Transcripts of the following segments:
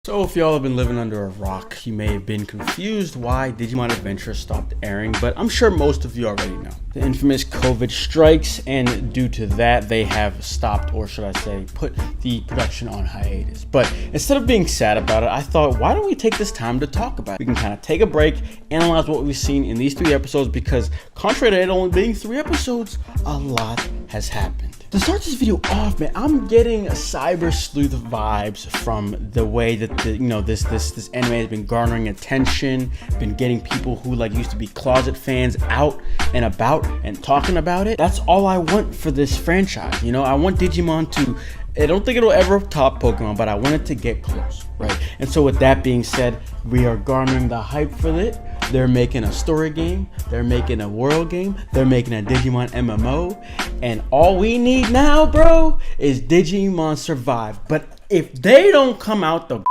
So if y'all have been living under a rock, you may have been confused why Digimon Adventure stopped airing, but I'm sure most of you already know. The infamous COVID strikes, and due to that, they have stopped, or should I say, put the production on hiatus. But instead of being sad about it, I thought, why don't we take this time to talk about it? We can kind of take a break, analyze what we've seen in these 3 episodes, because contrary to it only being 3 episodes, a lot has happened. To start this video off, man, I'm getting cyber sleuth vibes from the way that this anime has been garnering attention, been getting people who used to be closet fans out and about and talking about it. That's all I want for this franchise. I want Digimon to, I don't think it'll ever top Pokemon, but I want it to get close, right? And so with that being said, we are garnering the hype for it. They're making a story game, they're making a world game, they're making a Digimon MMO, and all we need now, bro, is Digimon Survive. But if they don't come out the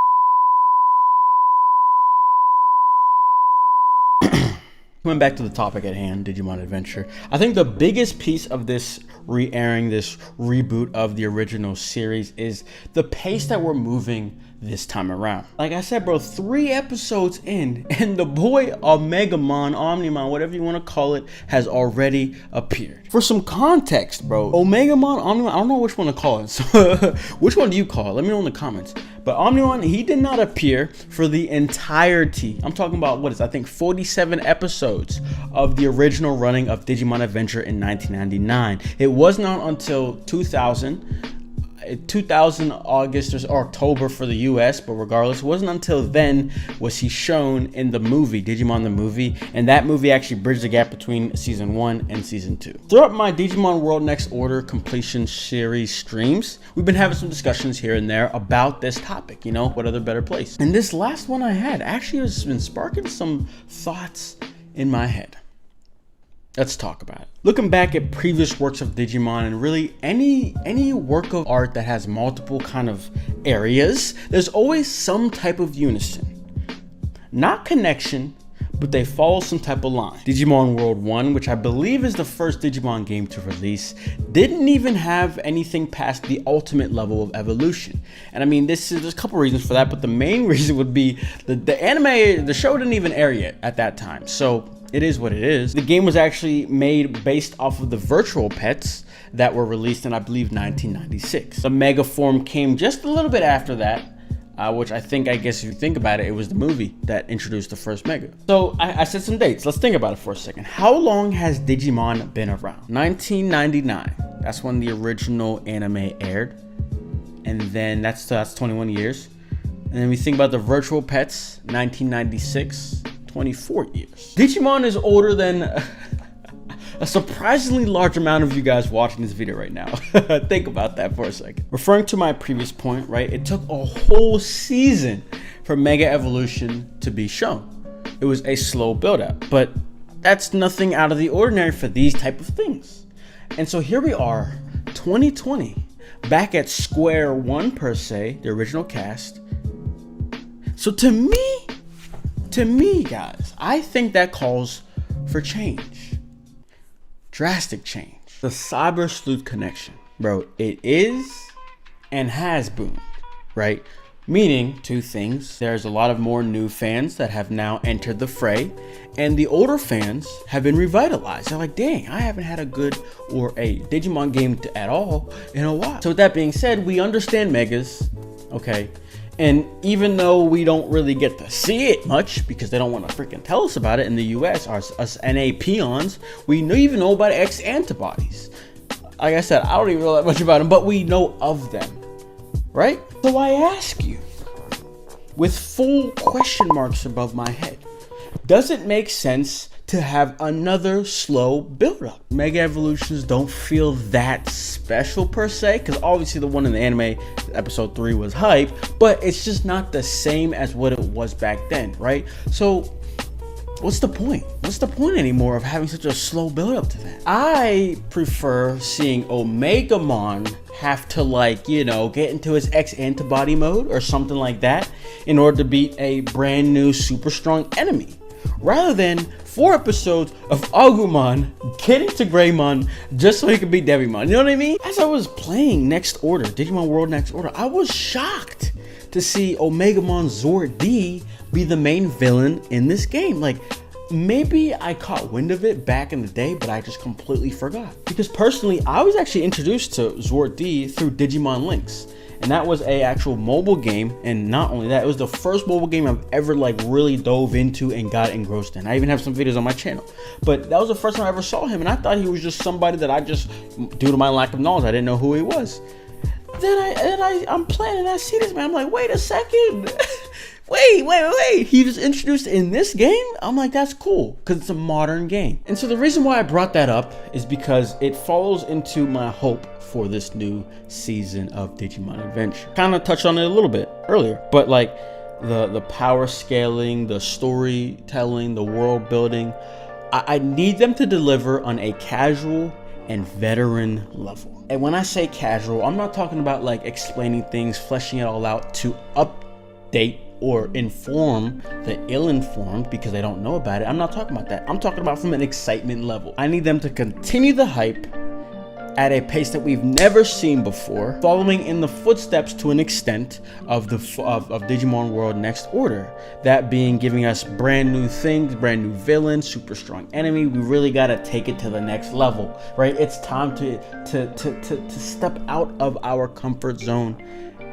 Coming back to the topic at hand, Digimon Adventure, I think the biggest piece of this re-airing, this reboot of the original series, is the pace that we're moving this time around. Like I said, bro, 3 episodes in, and the boy Omegamon, Omnimon, whatever you want to call it, has already appeared. For some context, bro, Omegamon, Omnimon, I don't know which one to call it. So which one do you call it? Let me know in the comments. But Omnimon, he did not appear for the entirety. I'm talking about, I think 47 episodes of the original running of Digimon Adventure in 1999. It was not until 2000 August or October for the US, but regardless, it wasn't until then was he shown in the movie, Digimon the movie, and that movie actually bridged the gap between season 1 and season 2. Throughout my Digimon World Next Order completion series streams, we've been having some discussions here and there about this topic, what other better place. And this last one I had actually has been sparking some thoughts in my head. Let's talk about it. Looking back at previous works of Digimon, and really any work of art that has multiple kind of areas, there's always some type of unison. Not connection, but they follow some type of line. Digimon World 1, which I believe is the first Digimon game to release, didn't even have anything past the ultimate level of evolution. And I mean, there's a couple reasons for that, but the main reason would be the show didn't even air yet at that time. So it is what it is. The game was actually made based off of the virtual pets that were released in, I believe, 1996. The Mega form came just a little bit after that, which I guess if you think about it, it was the movie that introduced the first Mega. So I said some dates. Let's think about it for a second. How long has Digimon been around? 1999. That's when the original anime aired. And then that's 21 years. And then we think about the virtual pets, 1996. 24 years. Digimon is older than a surprisingly large amount of you guys watching this video right now. Think about that for a second. Referring to my previous point, right? It took a whole season for Mega Evolution to be shown. It was a slow build up, but that's nothing out of the ordinary for these type of things. And so here we are, 2020, back at square one per se, the original cast. So to me, guys, I think that calls for change. Drastic change. The cyber sleuth connection. Bro, it is and has boomed, right? Meaning 2 things. There's a lot of more new fans that have now entered the fray, and the older fans have been revitalized. They're like, dang, I haven't had a good or a Digimon game at all in a while. So with that being said, we understand Megas, okay? And even though we don't really get to see it much because they don't want to freaking tell us about it in the US, us NA peons, we even know about X antibodies. Like I said, I don't even know that much about them, but we know of them, right? So I ask you, with full question marks above my head, does it make sense to have another slow build-up? Mega Evolutions don't feel that special per se, because obviously the one in the anime, episode 3, was hype, but it's just not the same as what it was back then, right? So what's the point? What's the point anymore of having such a slow build-up to that? I prefer seeing Omegamon have to get into his X antibody mode or something like that in order to beat a brand new super strong enemy, rather than 4 episodes of Agumon getting to Greymon just so he could beat Devimon. You know what I mean? As I was playing Next Order, Digimon World Next Order, I was shocked to see Omegamon Zord D be the main villain in this game. Like, maybe I caught wind of it back in the day, but I just completely forgot. Because personally, I was actually introduced to Zord D through Digimon Links. And that was a actual mobile game, and not only that, it was the first mobile game I've ever like really dove into and got engrossed in. I even have some videos on my channel, but that was the first time I ever saw him, and I thought he was just somebody that I just, due to my lack of knowledge, I didn't know who he was. Then I'm playing and I see this man, I'm like, wait a second. Wait. He was introduced in this game? I'm like, that's cool, because it's a modern game. And so the reason why I brought that up is because it follows into my hope for this new season of Digimon Adventure. Kind of touched on it a little bit earlier, but like the power scaling, the storytelling, the world building, I need them to deliver on a casual and veteran level. And when I say casual, I'm not talking about like explaining things, fleshing it all out to update or inform the ill-informed because they don't know about it. I'm not talking about that. I'm talking about from an excitement level. I need them to continue the hype at a pace that we've never seen before, following in the footsteps to an extent of Digimon World Next Order. That being giving us brand new things, brand new villains, super strong enemy. We really gotta take it to the next level, right? It's time to step out of our comfort zone.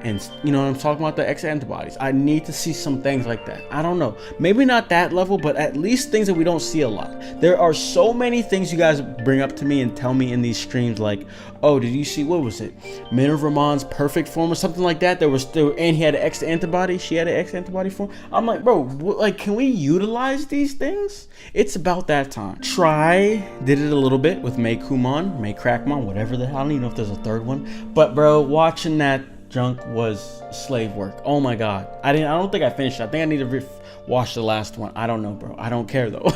And you know what I'm talking about, the X antibodies. I need to see some things like that. I don't know, maybe not that level, but at least things that we don't see a lot. There are so many things you guys bring up to me and tell me in these streams, like, oh, did you see, what was it, Minervamon's perfect form or something like that? There was still, and he had an X antibody, she had an X antibody form. I'm like, bro, like, can we utilize these things? It's about that time. Try did it a little bit with Maycrackmon, whatever the hell. I don't even know if there's a third one, but bro, watching that junk was slave work. Oh my god, I don't think I finished it. I think I need to watch the last one. I don't know, bro. I don't care though.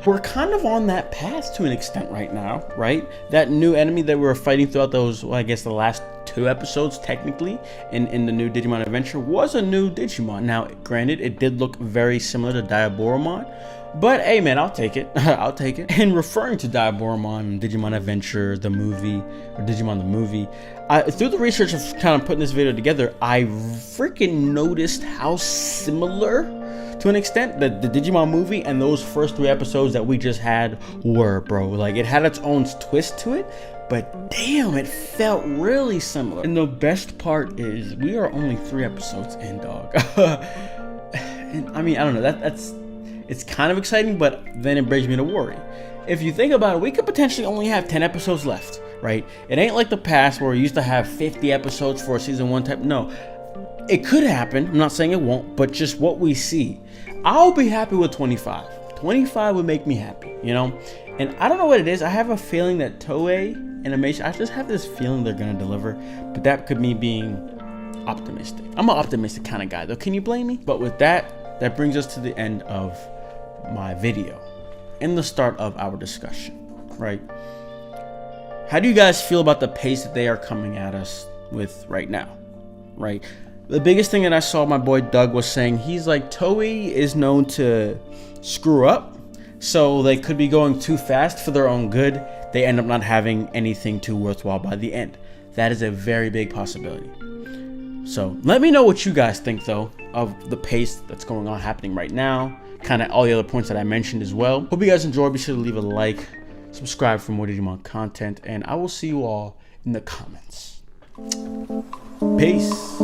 We're kind of on that path to an extent right now, right? That new enemy that we were fighting throughout those, well, I guess the last 2 episodes technically in the new Digimon Adventure was a new Digimon. Now granted, it did look very similar to Diaboromon, but hey man, I'll take it. I'll take it. And referring to Diaboromon, Digimon Adventure, the movie, or Digimon the movie, through the research of kind of putting this video together, I freaking noticed how similar to an extent that the Digimon movie and those first 3 episodes that we just had were, bro. Like, it had its own twist to it, but damn, it felt really similar. And the best part is we are only 3 episodes in, dog. And I mean, I don't know, it's kind of exciting, but then it brings me to worry. If you think about it, we could potentially only have 10 episodes left, right? It ain't like the past where we used to have 50 episodes for a season 1 type. No, it could happen. I'm not saying it won't, but just what we see, I'll be happy with 25. 25 would make me happy, you know? And I don't know what it is. I have a feeling that Toei Animation, I just have this feeling they're gonna deliver, but that could be me being optimistic. I'm an optimistic kind of guy though. Can you blame me? But with that, that brings us to the end of my video and the start of our discussion, right? How do you guys feel about the pace that they are coming at us with right now, right? The biggest thing that I saw my boy Doug was saying, he's like, Toei is known to screw up, so they could be going too fast for their own good. They end up not having anything too worthwhile by the end. That is a very big possibility. So let me know what you guys think though of the pace that's going on happening right now, kind of all the other points that I mentioned as well. Hope you guys enjoyed. Be sure to leave a like, subscribe for more Digimon content, and I will see you all in the comments. Peace.